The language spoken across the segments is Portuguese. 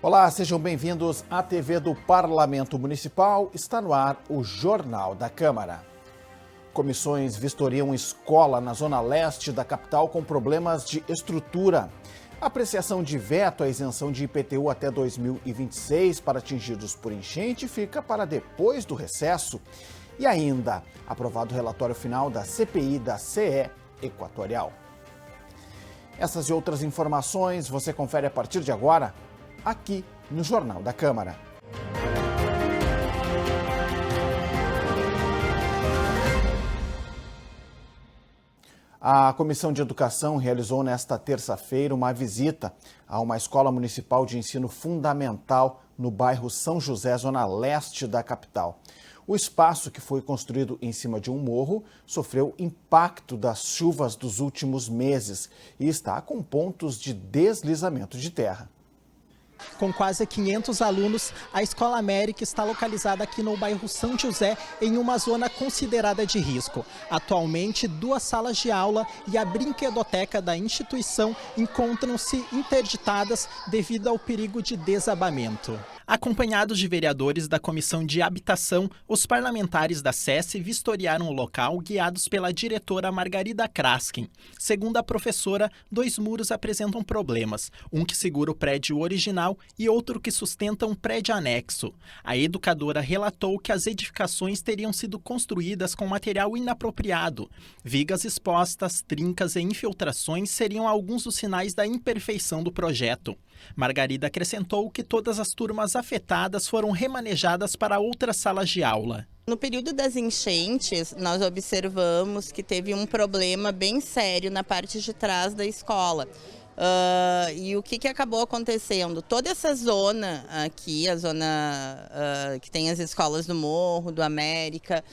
Olá, sejam bem-vindos à TV do Parlamento Municipal. Está no ar o Jornal da Câmara. Comissões vistoriam escola na zona leste da capital com problemas de estrutura. Apreciação de veto à isenção de IPTU até 2026 para atingidos por enchente fica para depois do recesso. E ainda, aprovado o relatório final da CPI da CE Equatorial. Essas e outras informações você confere a partir de agora, aqui no Jornal da Câmara. A Comissão de Educação realizou nesta terça-feira uma visita a uma escola municipal de ensino fundamental no bairro São José, zona leste da capital. O espaço, que foi construído em cima de um morro, sofreu impacto das chuvas dos últimos meses e está com pontos de deslizamento de terra. Com quase 500 alunos, a Escola América está localizada aqui no bairro São José, em uma zona considerada de risco. Atualmente, 2 salas de aula e a brinquedoteca da instituição encontram-se interditadas devido ao perigo de desabamento. Acompanhados de vereadores da Comissão de Habitação, os parlamentares da SESI vistoriaram o local guiados pela diretora Margarida Kraskin. Segundo a professora, 2 muros apresentam problemas, um que segura o prédio original e outro que sustenta um prédio anexo. A educadora relatou que as edificações teriam sido construídas com material inapropriado. Vigas expostas, trincas e infiltrações seriam alguns dos sinais da imperfeição do projeto. Margarida acrescentou que todas as turmas afetadas foram remanejadas para outras salas de aula. No período das enchentes, nós observamos que teve um problema bem sério na parte de trás da escola. E o que acabou acontecendo? Toda essa zona aqui, a zona que tem as escolas do Morro, do América,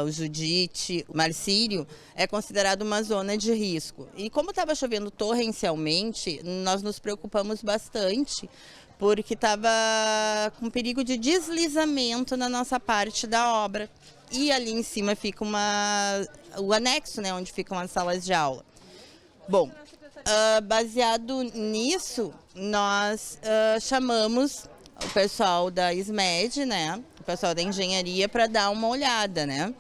o Judite, o Marcílio, é considerado uma zona de risco. E como estava chovendo torrencialmente, nós nos preocupamos bastante, porque estava com perigo de deslizamento na nossa parte da obra. E ali em cima fica o anexo, né, onde ficam as salas de aula. Bom, baseado nisso, nós chamamos o pessoal da SMED, né, o pessoal da engenharia, para dar uma olhada, né,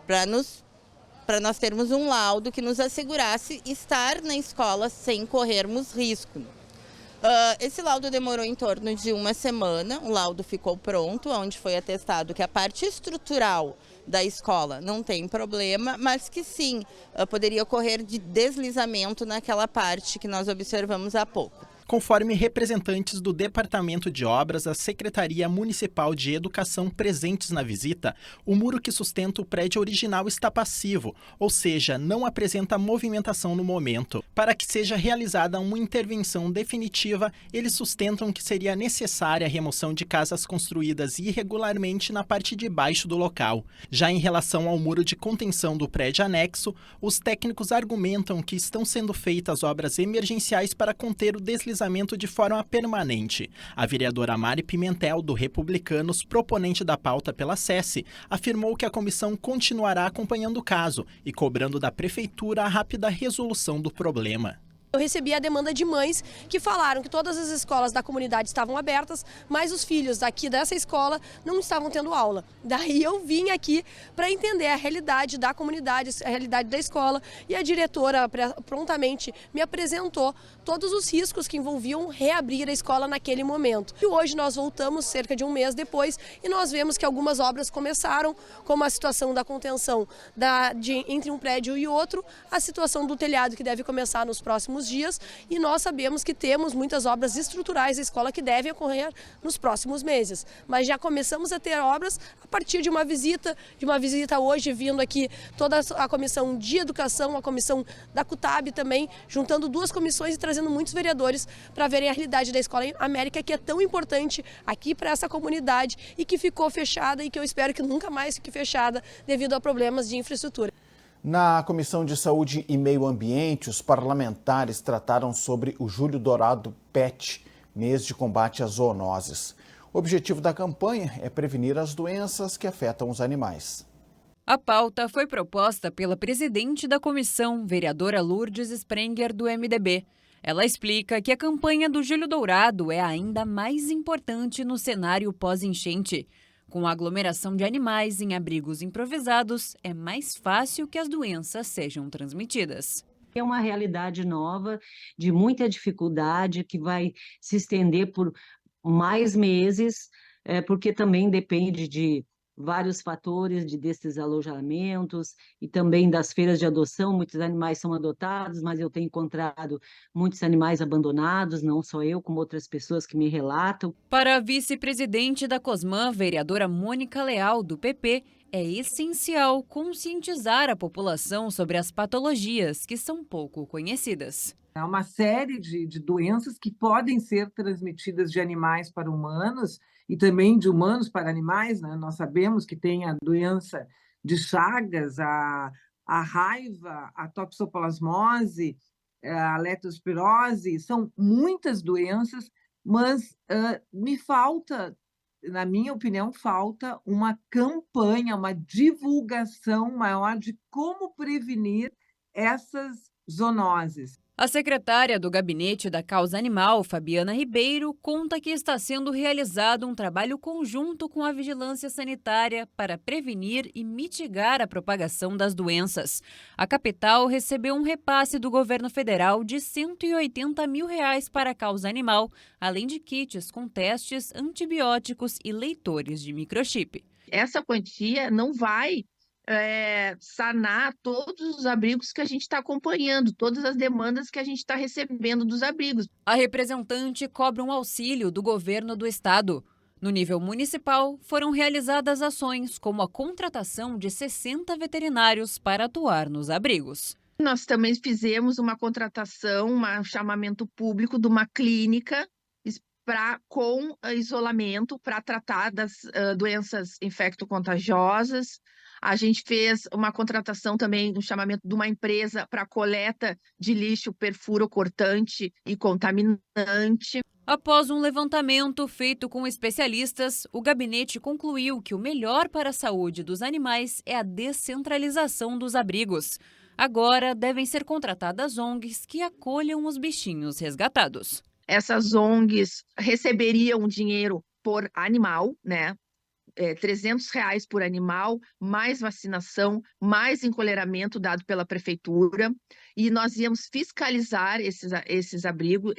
para nós termos um laudo que nos assegurasse estar na escola sem corrermos risco. Esse laudo demorou em torno de 1 semana, o laudo ficou pronto, onde foi atestado que a parte estrutural da escola não tem problema, mas que sim, poderia ocorrer de deslizamento naquela parte que nós observamos há pouco. Conforme representantes do Departamento de Obras da Secretaria Municipal de Educação presentes na visita, o muro que sustenta o prédio original está passivo, ou seja, não apresenta movimentação no momento. Para que seja realizada uma intervenção definitiva, eles sustentam que seria necessária a remoção de casas construídas irregularmente na parte de baixo do local. Já em relação ao muro de contenção do prédio anexo, os técnicos argumentam que estão sendo feitas obras emergenciais para conter o deslizamento de forma permanente. A vereadora Mari Pimentel, do Republicanos, proponente da pauta pela SESI, afirmou que a comissão continuará acompanhando o caso e cobrando da prefeitura a rápida resolução do problema. Eu recebi a demanda de mães que falaram que todas as escolas da comunidade estavam abertas, mas os filhos daqui dessa escola não estavam tendo aula. Daí eu vim aqui para entender a realidade da comunidade, a realidade da escola, e a diretora prontamente me apresentou todos os riscos que envolviam reabrir a escola naquele momento. E hoje nós voltamos cerca de 1 mês depois e nós vemos que algumas obras começaram, como a situação da contenção entre um prédio e outro, a situação do telhado que deve começar nos próximos dias, e nós sabemos que temos muitas obras estruturais da escola que devem ocorrer nos próximos meses. Mas já começamos a ter obras a partir de uma visita hoje, vindo aqui toda a comissão de educação, a comissão da CUTAB também, juntando 2 comissões e trazendo muitos vereadores para verem a realidade da Escola América, que é tão importante aqui para essa comunidade e que ficou fechada e que eu espero que nunca mais fique fechada devido a problemas de infraestrutura. Na Comissão de Saúde e Meio Ambiente, os parlamentares trataram sobre o Julho Dourado PET, mês de combate às zoonoses. O objetivo da campanha é prevenir as doenças que afetam os animais. A pauta foi proposta pela presidente da comissão, vereadora Lourdes Sprenger, do MDB. Ela explica que a campanha do Julho Dourado é ainda mais importante no cenário pós-enchente. Com a aglomeração de animais em abrigos improvisados, é mais fácil que as doenças sejam transmitidas. É uma realidade nova, de muita dificuldade, que vai se estender por mais meses, porque também depende de vários fatores desses alojamentos e também das feiras de adoção. Muitos animais são adotados, mas eu tenho encontrado muitos animais abandonados, não só eu, como outras pessoas que me relatam. Para a vice-presidente da Cosman, vereadora Mônica Leal, do PP, é essencial conscientizar a população sobre as patologias que são pouco conhecidas. Há uma série de doenças que podem ser transmitidas de animais para humanos e também de humanos para animais, né? Nós sabemos que tem a doença de Chagas, a raiva, a toxoplasmose, a leptospirose, são muitas doenças, mas me falta, na minha opinião, falta uma campanha, uma divulgação maior de como prevenir essas zoonoses. A secretária do Gabinete da Causa Animal, Fabiana Ribeiro, conta que está sendo realizado um trabalho conjunto com a Vigilância Sanitária para prevenir e mitigar a propagação das doenças. A capital recebeu um repasse do governo federal de R$ 180 mil para a causa animal, além de kits com testes, antibióticos e leitores de microchip. Essa quantia não vai sanar todos os abrigos que a gente está acompanhando, todas as demandas que a gente está recebendo dos abrigos. A representante cobra um auxílio do governo do estado. No nível municipal, foram realizadas ações como a contratação de 60 veterinários para atuar nos abrigos. Nós também fizemos uma contratação, um chamamento público de uma clínica com isolamento para tratar das doenças infecto-contagiosas. A gente fez uma contratação também, um chamamento de uma empresa para coleta de lixo perfuro-cortante e contaminante. Após um levantamento feito com especialistas, o gabinete concluiu que o melhor para a saúde dos animais é a descentralização dos abrigos. Agora devem ser contratadas ONGs que acolham os bichinhos resgatados. Essas ONGs receberiam dinheiro por animal, né? R$300 por animal, mais vacinação, mais encolheramento dado pela prefeitura, e nós íamos fiscalizar esses abrigos,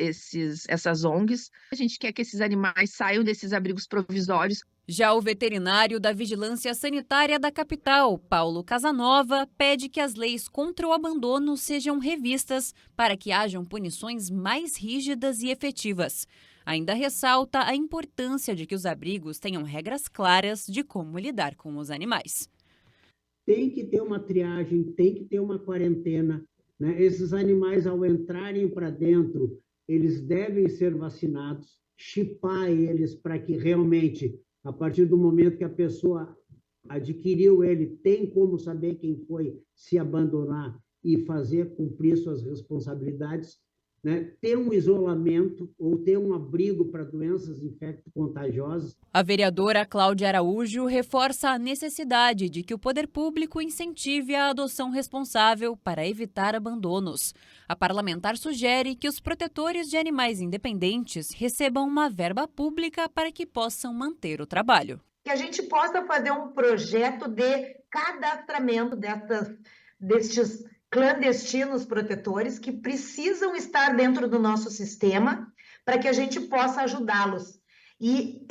essas ONGs. A gente quer que esses animais saiam desses abrigos provisórios. Já o veterinário da Vigilância Sanitária da capital, Paulo Casanova, pede que as leis contra o abandono sejam revistas para que hajam punições mais rígidas e efetivas. Ainda ressalta a importância de que os abrigos tenham regras claras de como lidar com os animais. Tem que ter uma triagem, tem que ter uma quarentena, né? Esses animais, ao entrarem para dentro, eles devem ser vacinados, chipar eles para que realmente, a partir do momento que a pessoa adquiriu ele, tem como saber quem foi, se abandonar e fazer cumprir suas responsabilidades. Né, ter um isolamento ou ter um abrigo para doenças infecto-contagiosas. A vereadora Cláudia Araújo reforça a necessidade de que o poder público incentive a adoção responsável para evitar abandonos. A parlamentar sugere que os protetores de animais independentes recebam uma verba pública para que possam manter o trabalho. Que a gente possa fazer um projeto de cadastramento destes clandestinos protetores que precisam estar dentro do nosso sistema para que a gente possa ajudá-los. E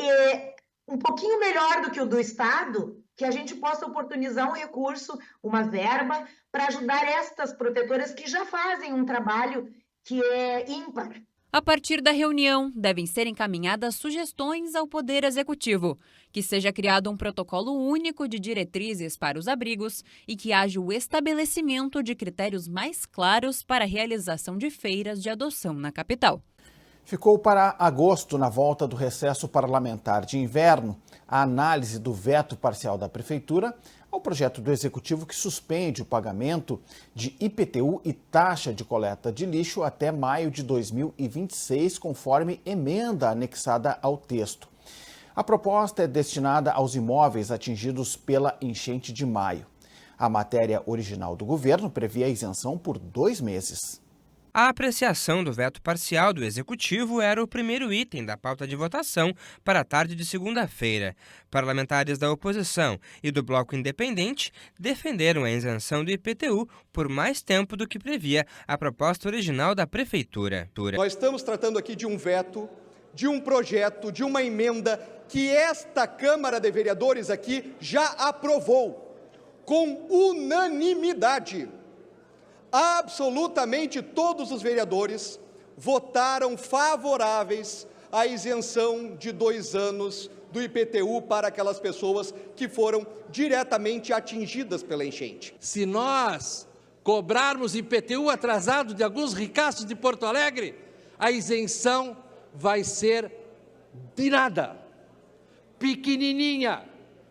um pouquinho melhor do que o do Estado, que a gente possa oportunizar um recurso, uma verba, para ajudar estas protetoras que já fazem um trabalho que é ímpar. A partir da reunião, devem ser encaminhadas sugestões ao Poder Executivo, que seja criado um protocolo único de diretrizes para os abrigos e que haja o estabelecimento de critérios mais claros para a realização de feiras de adoção na capital. Ficou para agosto, na volta do recesso parlamentar de inverno, a análise do veto parcial da Prefeitura ao projeto do Executivo que suspende o pagamento de IPTU e taxa de coleta de lixo até maio de 2026, conforme emenda anexada ao texto. A proposta é destinada aos imóveis atingidos pela enchente de maio. A matéria original do governo previa a isenção por 2 meses. A apreciação do veto parcial do Executivo era o primeiro item da pauta de votação para a tarde de segunda-feira. Parlamentares da oposição e do Bloco Independente defenderam a isenção do IPTU por mais tempo do que previa a proposta original da Prefeitura. Nós estamos tratando aqui de um veto, de um projeto, de uma emenda que esta Câmara de Vereadores aqui já aprovou com unanimidade. Absolutamente todos os vereadores votaram favoráveis à isenção de 2 anos do IPTU para aquelas pessoas que foram diretamente atingidas pela enchente. Se nós cobrarmos IPTU atrasado de alguns ricaços de Porto Alegre, a isenção vai ser de nada, pequenininha,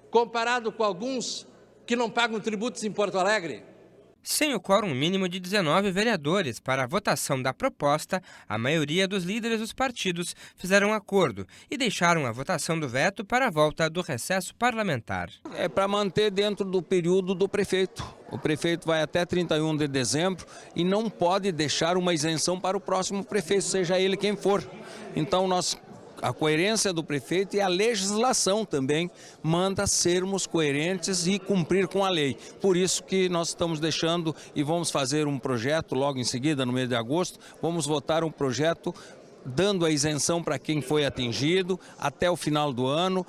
comparado com alguns que não pagam tributos em Porto Alegre. Sem o quórum mínimo de 19 vereadores para a votação da proposta, a maioria dos líderes dos partidos fizeram acordo e deixaram a votação do veto para a volta do recesso parlamentar. É para manter dentro do período do prefeito. O prefeito vai até 31 de dezembro e não pode deixar uma isenção para o próximo prefeito, seja ele quem for. Então, a coerência do prefeito e a legislação também manda sermos coerentes e cumprir com a lei. Por isso que nós estamos deixando e vamos fazer um projeto logo em seguida, no mês de agosto, vamos votar um projeto dando a isenção para quem foi atingido até o final do ano.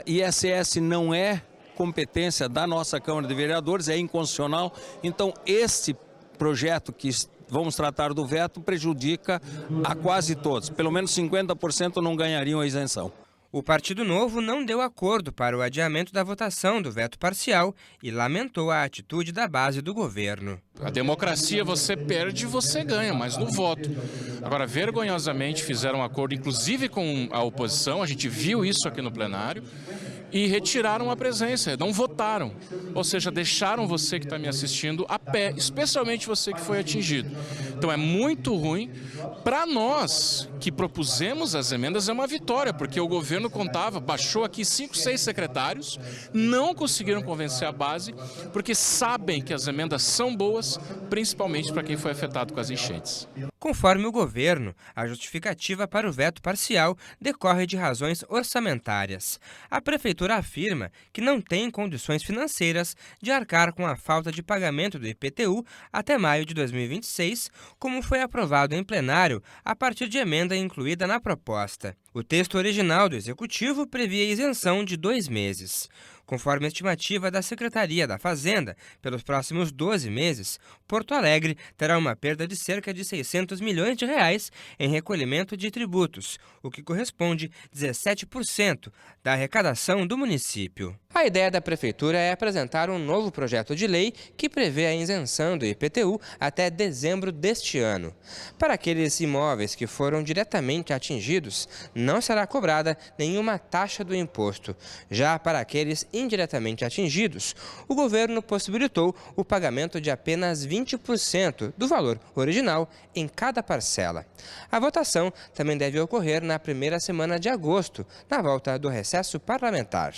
ISS não é competência da nossa Câmara de Vereadores, é inconstitucional. Então, este projeto que vamos tratar do veto prejudica a quase todos. Pelo menos 50% não ganhariam a isenção. O Partido Novo não deu acordo para o adiamento da votação do veto parcial e lamentou a atitude da base do governo. A democracia você perde e você ganha, mas no voto. Agora, vergonhosamente fizeram um acordo, inclusive com a oposição, a gente viu isso aqui no plenário, e retiraram a presença, não votaram. Ou seja, deixaram você que está me assistindo a pé, especialmente você que foi atingido. Então é muito ruim. Para nós que propusemos as emendas é uma vitória, porque o governo baixou aqui 5, 6 secretários, não conseguiram convencer a base, porque sabem que as emendas são boas, principalmente para quem foi afetado com as enchentes. Conforme o governo, a justificativa para o veto parcial decorre de razões orçamentárias. A Prefeitura afirma que não tem condições financeiras de arcar com a falta de pagamento do IPTU até maio de 2026, como foi aprovado em plenário a partir de emenda incluída na proposta. O texto original do Executivo previa isenção de 2 meses. Conforme a estimativa da Secretaria da Fazenda, pelos próximos 12 meses, Porto Alegre terá uma perda de cerca de 600 milhões de reais em recolhimento de tributos, o que corresponde a 17% da arrecadação do município. A ideia da Prefeitura é apresentar um novo projeto de lei que prevê a isenção do IPTU até dezembro deste ano. Para aqueles imóveis que foram diretamente atingidos, não será cobrada nenhuma taxa do imposto. Já para aqueles indiretamente atingidos, o governo possibilitou o pagamento de apenas 20% do valor original em cada parcela. A votação também deve ocorrer na primeira semana de agosto, na volta do recesso parlamentar.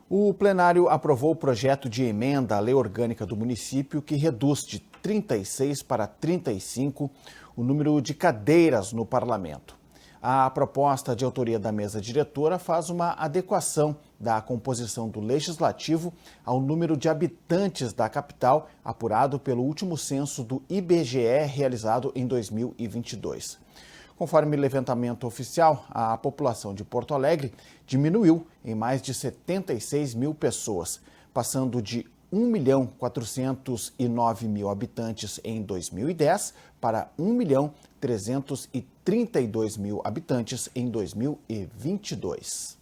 O plenário aprovou o projeto de emenda à lei orgânica do município que reduz de 36 para 35 o número de cadeiras no parlamento. A proposta de autoria da mesa diretora faz uma adequação da composição do legislativo ao número de habitantes da capital, apurado pelo último censo do IBGE realizado em 2022. Conforme o levantamento oficial, a população de Porto Alegre diminuiu em mais de 76 mil pessoas, passando de 1.409.000 habitantes em 2010 para 1.332.000 habitantes em 2022.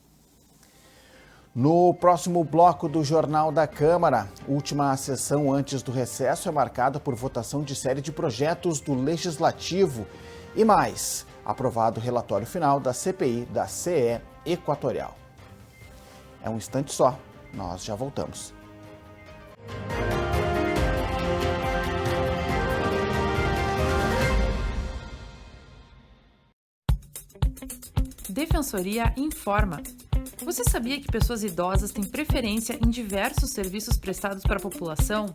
No próximo bloco do Jornal da Câmara, última sessão antes do recesso é marcada por votação de série de projetos do Legislativo e mais, aprovado o relatório final da CPI da CE Equatorial. É um instante só, nós já voltamos. Defensoria informa. Você sabia que pessoas idosas têm preferência em diversos serviços prestados para a população?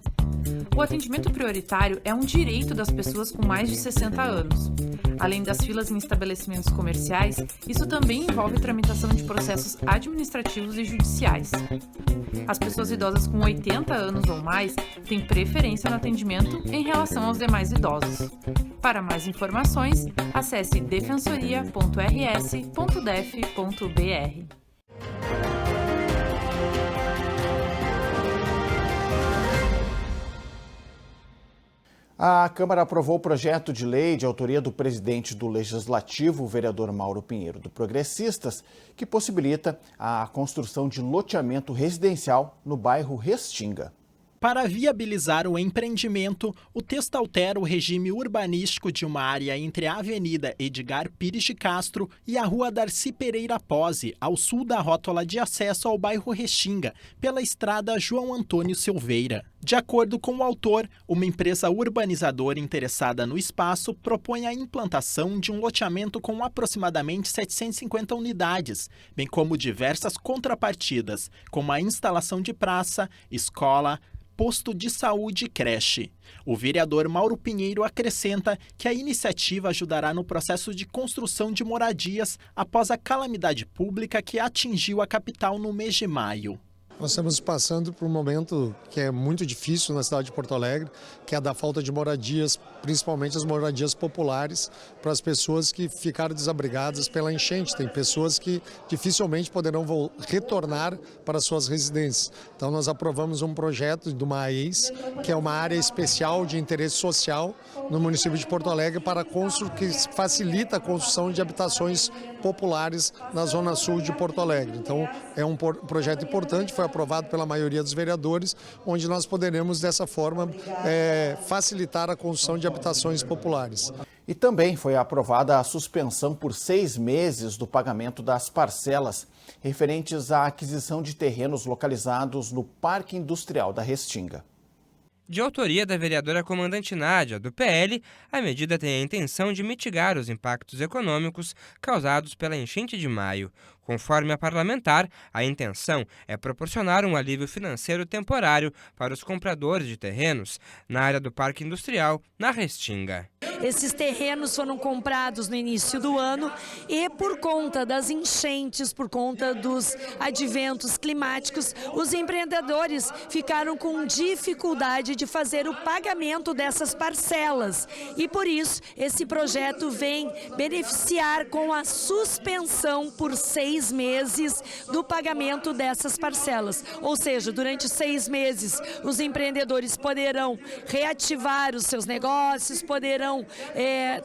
O atendimento prioritário é um direito das pessoas com mais de 60 anos. Além das filas em estabelecimentos comerciais, isso também envolve tramitação de processos administrativos e judiciais. As pessoas idosas com 80 anos ou mais têm preferência no atendimento em relação aos demais idosos. Para mais informações, acesse defensoria.rs.def.br. A Câmara aprovou o projeto de lei de autoria do presidente do Legislativo, o vereador Mauro Pinheiro, do Progressistas, que possibilita a construção de loteamento residencial no bairro Restinga. Para viabilizar o empreendimento, o texto altera o regime urbanístico de uma área entre a Avenida Edgar Pires de Castro e a Rua Darcy Pereira Pose, ao sul da rótula de acesso ao bairro Restinga, pela estrada João Antônio Silveira. De acordo com o autor, uma empresa urbanizadora interessada no espaço propõe a implantação de um loteamento com aproximadamente 750 unidades, bem como diversas contrapartidas, como a instalação de praça, escola, posto de saúde e creche. O vereador Mauro Pinheiro acrescenta que a iniciativa ajudará no processo de construção de moradias após a calamidade pública que atingiu a capital no mês de maio. Nós estamos passando por um momento que é muito difícil na cidade de Porto Alegre, que é a da falta de moradias, principalmente as moradias populares, para as pessoas que ficaram desabrigadas pela enchente. Tem pessoas que dificilmente poderão retornar para suas residências. Então nós aprovamos um projeto de uma AES, que é uma área especial de interesse social no município de Porto Alegre, que facilita a construção de habitações populares na zona sul de Porto Alegre. Então é um projeto importante, foi aprovado pela maioria dos vereadores, onde nós poderemos dessa forma facilitar a construção de habitações populares. E também foi aprovada a suspensão por 6 meses do pagamento das parcelas referentes à aquisição de terrenos localizados no Parque Industrial da Restinga. De autoria da vereadora comandante Nádia, do PL, a medida tem a intenção de mitigar os impactos econômicos causados pela enchente de maio. Conforme a parlamentar, a intenção é proporcionar um alívio financeiro temporário para os compradores de terrenos na área do Parque Industrial, na Restinga. Esses terrenos foram comprados no início do ano e por conta das enchentes, por conta dos adventos climáticos, os empreendedores ficaram com dificuldade de fazer o pagamento dessas parcelas. E por isso, esse projeto vem beneficiar com a suspensão por 6 meses do pagamento dessas parcelas. Ou seja, durante 6 meses, os empreendedores poderão reativar os seus negócios, poderão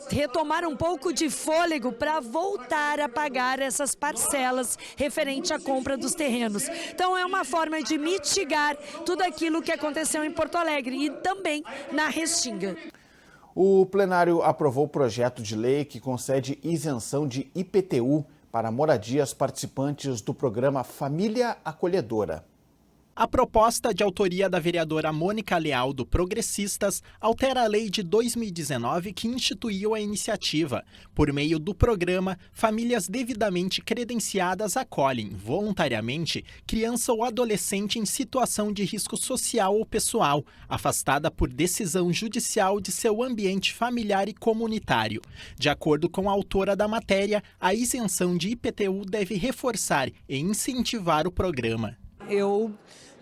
retomar um pouco de fôlego para voltar a pagar essas parcelas referente à compra dos terrenos. Então é uma forma de mitigar tudo aquilo que aconteceu em Porto Alegre e também na Restinga. O plenário aprovou o projeto de lei que concede isenção de IPTU para moradias participantes do programa Família Acolhedora. A proposta de autoria da vereadora Mônica Leal, do Progressistas, altera a lei de 2019 que instituiu a iniciativa. Por meio do programa, famílias devidamente credenciadas acolhem, voluntariamente, criança ou adolescente em situação de risco social ou pessoal, afastada por decisão judicial de seu ambiente familiar e comunitário. De acordo com a autora da matéria, a isenção de IPTU deve reforçar e incentivar o programa. Eu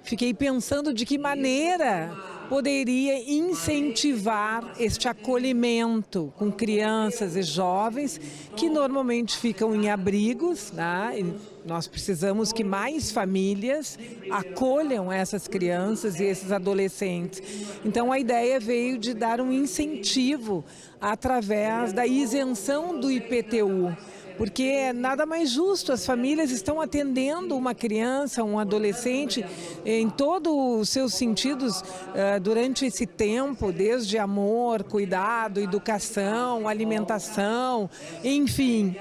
fiquei pensando de que maneira poderia incentivar este acolhimento com crianças e jovens que normalmente ficam em abrigos, né? E nós precisamos que mais famílias acolham essas crianças e esses adolescentes. Então a ideia veio de dar um incentivo através da isenção do IPTU. Porque é nada mais justo, as famílias estão atendendo uma criança, um adolescente em todos os seus sentidos durante esse tempo, desde amor, cuidado, educação, alimentação, enfim.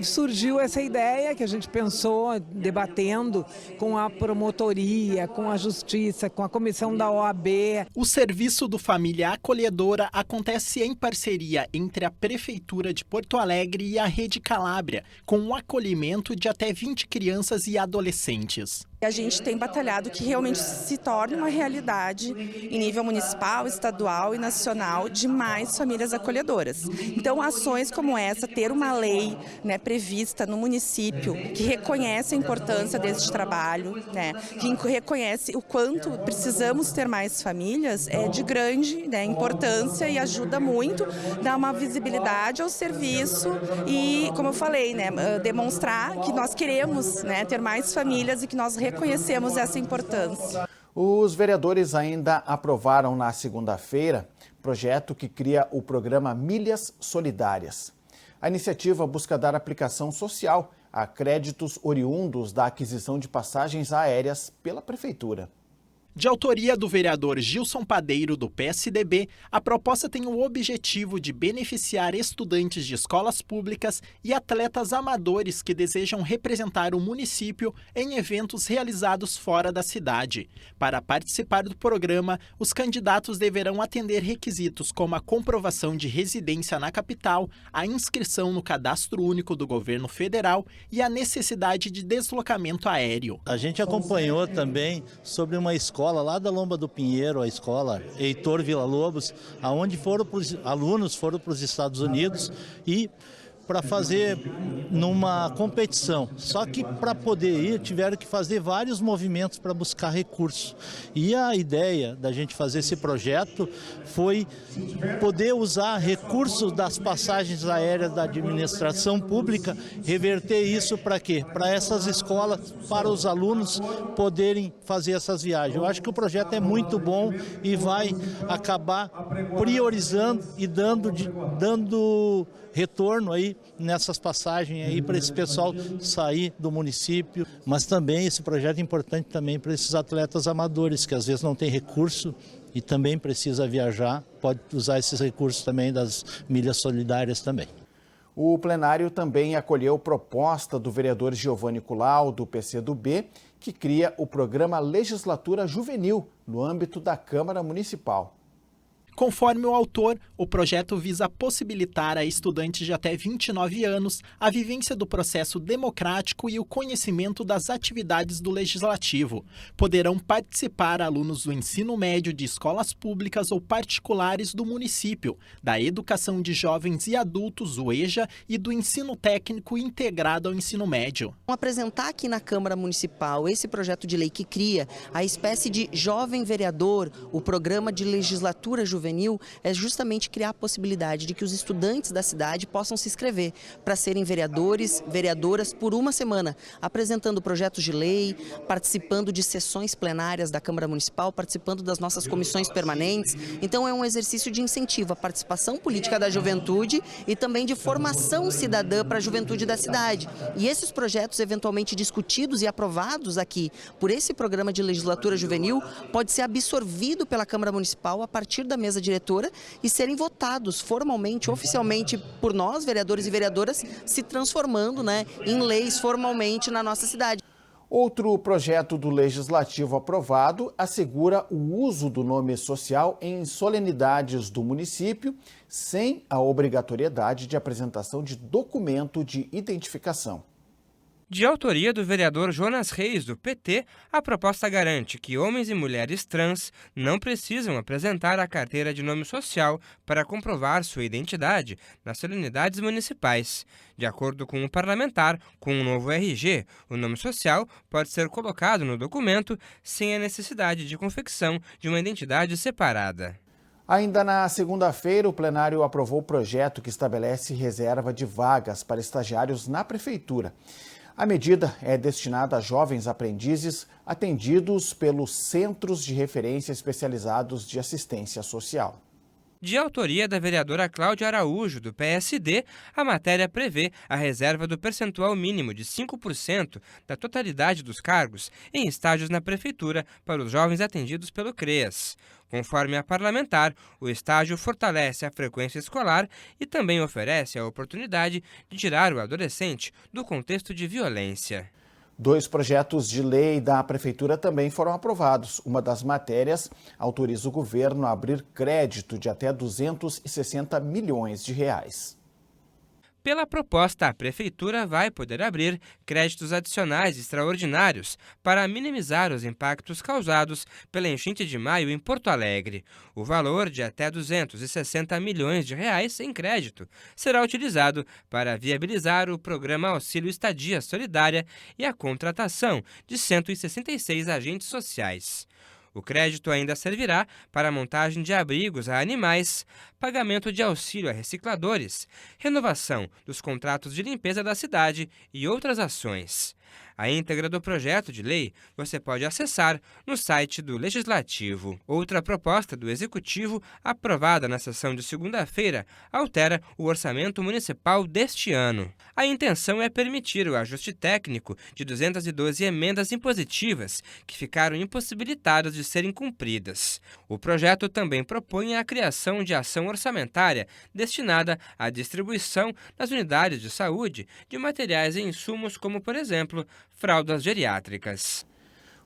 Surgiu essa ideia que a gente pensou, debatendo com a promotoria, com a justiça, com a comissão da OAB. O serviço do Família Acolhedora acontece em parceria entre a Prefeitura de Porto Alegre e a Rede Calábria, com o acolhimento de até 20 crianças e adolescentes. A gente tem batalhado que realmente se torne uma realidade em nível municipal, estadual e nacional de mais famílias acolhedoras. Então, ações como essa, ter uma lei, né, prevista no município que reconhece a importância desse trabalho, né, que reconhece o quanto precisamos ter mais famílias, é de grande, né, importância e ajuda muito, dá uma visibilidade ao serviço e, como eu falei, né, demonstrar que nós queremos, né, ter mais famílias e que nós reconhecemos essa importância. Os vereadores ainda aprovaram na segunda-feira projeto que cria o programa Milhas Solidárias. A iniciativa busca dar aplicação social a créditos oriundos da aquisição de passagens aéreas pela Prefeitura. De autoria do vereador Gilson Padeiro, do PSDB, a proposta tem o objetivo de beneficiar estudantes de escolas públicas e atletas amadores que desejam representar o município em eventos realizados fora da cidade. Para participar do programa, os candidatos deverão atender requisitos como a comprovação de residência na capital, a inscrição no Cadastro Único do Governo Federal e a necessidade de deslocamento aéreo. A gente acompanhou também sobre uma escola lá da Lomba do Pinheiro, a escola Heitor Villa-Lobos, aonde alunos foram para os Estados Unidos e para fazer numa competição. Só que para poder ir, tiveram que fazer vários movimentos para buscar recursos. E a ideia da gente fazer esse projeto foi poder usar recursos das passagens aéreas da administração pública, reverter isso para quê? Para essas escolas, para os alunos poderem fazer essas viagens. Eu acho que o projeto é muito bom e vai acabar priorizando e dando retorno aí nessas passagens aí para esse pessoal sair do município, mas também esse projeto é importante também para esses atletas amadores que às vezes não têm recurso e também precisa viajar, pode usar esses recursos também das milhas solidárias também. O plenário também acolheu proposta do vereador Giovanni Culau, do PCdoB, que cria o programa Legislatura Juvenil no âmbito da Câmara Municipal. Conforme o autor, o projeto visa possibilitar a estudantes de até 29 anos a vivência do processo democrático e o conhecimento das atividades do Legislativo. Poderão participar alunos do ensino médio de escolas públicas ou particulares do município, da educação de jovens e adultos, o EJA, e do ensino técnico integrado ao ensino médio. Apresentar aqui na Câmara Municipal esse projeto de lei que cria a espécie de jovem vereador, o programa de legislatura juvenil, é justamente criar a possibilidade de que os estudantes da cidade possam se inscrever para serem vereadores, vereadoras por uma semana, apresentando projetos de lei, participando de sessões plenárias da Câmara Municipal, participando das nossas comissões permanentes. Então é um exercício de incentivo à participação política da juventude e também de formação cidadã para a juventude da cidade. E esses projetos eventualmente discutidos e aprovados aqui por esse programa de legislatura juvenil pode ser absorvido pela Câmara Municipal a partir da mesa diretora e serem votados formalmente, oficialmente por nós, vereadores e vereadoras, se transformando, em leis formalmente na nossa cidade. Outro projeto do Legislativo aprovado assegura o uso do nome social em solenidades do município, sem a obrigatoriedade de apresentação de documento de identificação. De autoria do vereador Jonas Reis, do PT, a proposta garante que homens e mulheres trans não precisam apresentar a carteira de nome social para comprovar sua identidade nas solenidades municipais. De acordo com o parlamentar, com um novo RG, o nome social pode ser colocado no documento sem a necessidade de confecção de uma identidade separada. Ainda na segunda-feira, o plenário aprovou o projeto que estabelece reserva de vagas para estagiários na Prefeitura. A medida é destinada a jovens aprendizes atendidos pelos Centros de Referência Especializados de Assistência Social. De autoria da vereadora Cláudia Araújo, do PSD, a matéria prevê a reserva do percentual mínimo de 5% da totalidade dos cargos em estágios na Prefeitura para os jovens atendidos pelo CREAS. Conforme a parlamentar, o estágio fortalece a frequência escolar e também oferece a oportunidade de tirar o adolescente do contexto de violência. 2 projetos de lei da Prefeitura também foram aprovados. Uma das matérias autoriza o governo a abrir crédito de até R$ 260 milhões. Pela proposta, a Prefeitura vai poder abrir créditos adicionais extraordinários para minimizar os impactos causados pela enchente de maio em Porto Alegre. O valor de até R$ 260 milhões em crédito será utilizado para viabilizar o programa Auxílio Estadia Solidária e a contratação de 166 agentes sociais. O crédito ainda servirá para a montagem de abrigos a animais, pagamento de auxílio a recicladores, renovação dos contratos de limpeza da cidade e outras ações. A íntegra do projeto de lei você pode acessar no site do Legislativo. Outra proposta do Executivo, aprovada na sessão de segunda-feira, altera o orçamento municipal deste ano. A intenção é permitir o ajuste técnico de 212 emendas impositivas que ficaram impossibilitadas de serem cumpridas. O projeto também propõe a criação de ação orçamentária destinada à distribuição nas unidades de saúde de materiais e insumos como, por exemplo, fraldas geriátricas.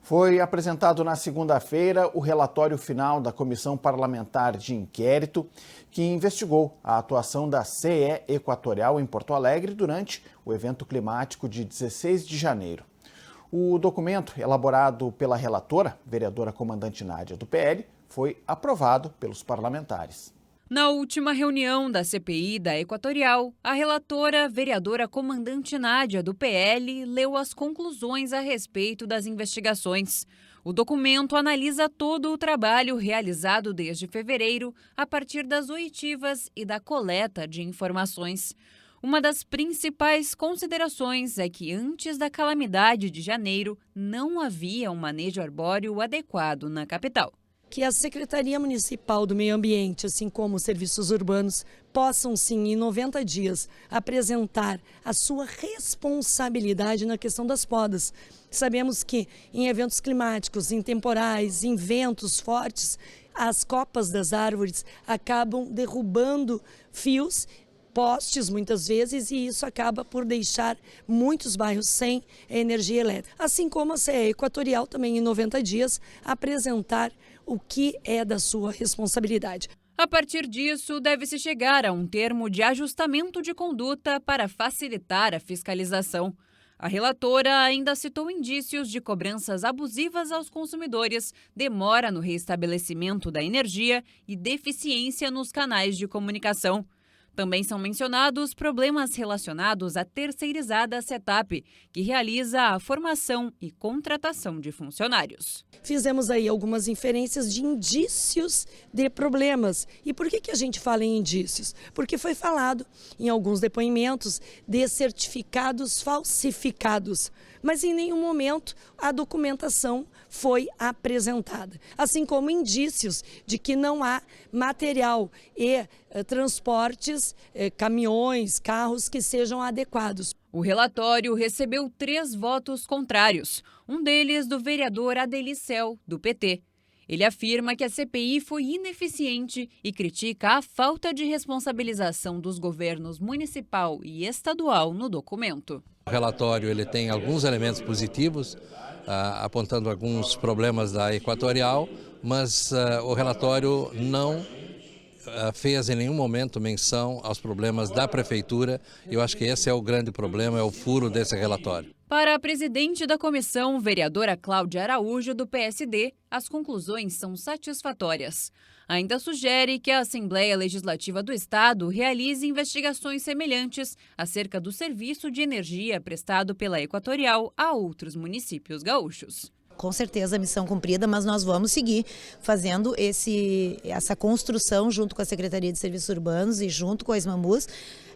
Foi apresentado na segunda-feira o relatório final da Comissão Parlamentar de Inquérito, que investigou a atuação da CE Equatorial em Porto Alegre durante o evento climático de 16 de janeiro. O documento, elaborado pela relatora, vereadora comandante Nádia, do PL, foi aprovado pelos parlamentares. Na última reunião da CPI da Equatorial, a relatora, vereadora comandante Nádia, do PL, leu as conclusões a respeito das investigações. O documento analisa todo o trabalho realizado desde fevereiro, a partir das oitivas e da coleta de informações. Uma das principais considerações é que antes da calamidade de janeiro, não havia um manejo arbóreo adequado na capital. Que a Secretaria Municipal do Meio Ambiente, assim como os serviços urbanos, possam sim, em 90 dias, apresentar a sua responsabilidade na questão das podas. Sabemos que em eventos climáticos, em temporais, em ventos fortes, as copas das árvores acabam derrubando fios, postes muitas vezes, e isso acaba por deixar muitos bairros sem energia elétrica. Assim como a CE Equatorial também em 90 dias apresentar o que é da sua responsabilidade. A partir disso, deve-se chegar a um termo de ajustamento de conduta para facilitar a fiscalização. A relatora ainda citou indícios de cobranças abusivas aos consumidores, demora no reestabelecimento da energia e deficiência nos canais de comunicação. Também são mencionados problemas relacionados à terceirizada Setap, que realiza a formação e contratação de funcionários. Fizemos aí algumas inferências de indícios de problemas. E por que a gente fala em indícios? Porque foi falado em alguns depoimentos de certificados falsificados, mas em nenhum momento a documentação foi apresentada. Assim como indícios de que não há material e transportes, caminhões, carros que sejam adequados. O relatório recebeu 3 votos contrários, um deles do vereador Adelicel, do PT. Ele afirma que a CPI foi ineficiente e critica a falta de responsabilização dos governos municipal e estadual no documento. O relatório ele tem alguns elementos positivos, apontando alguns problemas da Equatorial, mas o relatório não fez em nenhum momento menção aos problemas da Prefeitura. Eu acho que esse é o grande problema, é o furo desse relatório. Para a presidente da comissão, vereadora Cláudia Araújo, do PSD, as conclusões são satisfatórias. Ainda sugere que a Assembleia Legislativa do Estado realize investigações semelhantes acerca do serviço de energia prestado pela Equatorial a outros municípios gaúchos. Com certeza a missão cumprida, mas nós vamos seguir fazendo essa construção junto com a Secretaria de Serviços Urbanos e junto com a Esmambus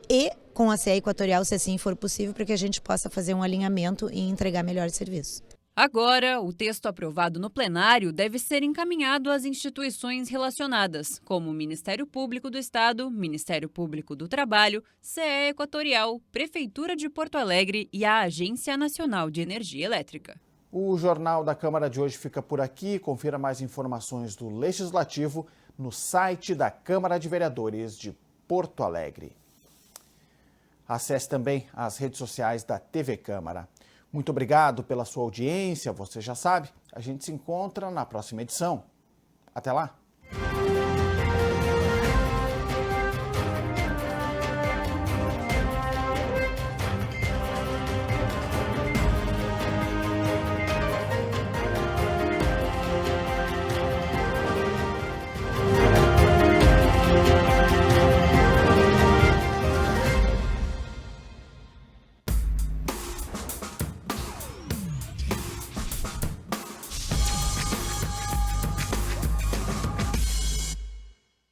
e com a CE Equatorial, se assim for possível, para que a gente possa fazer um alinhamento e entregar melhores serviços. Agora, o texto aprovado no plenário deve ser encaminhado às instituições relacionadas, como o Ministério Público do Estado, Ministério Público do Trabalho, CE Equatorial, Prefeitura de Porto Alegre e a Agência Nacional de Energia Elétrica. O Jornal da Câmara de hoje fica por aqui. Confira mais informações do Legislativo no site da Câmara de Vereadores de Porto Alegre. Acesse também as redes sociais da TV Câmara. Muito obrigado pela sua audiência. Você já sabe, a gente se encontra na próxima edição. Até lá!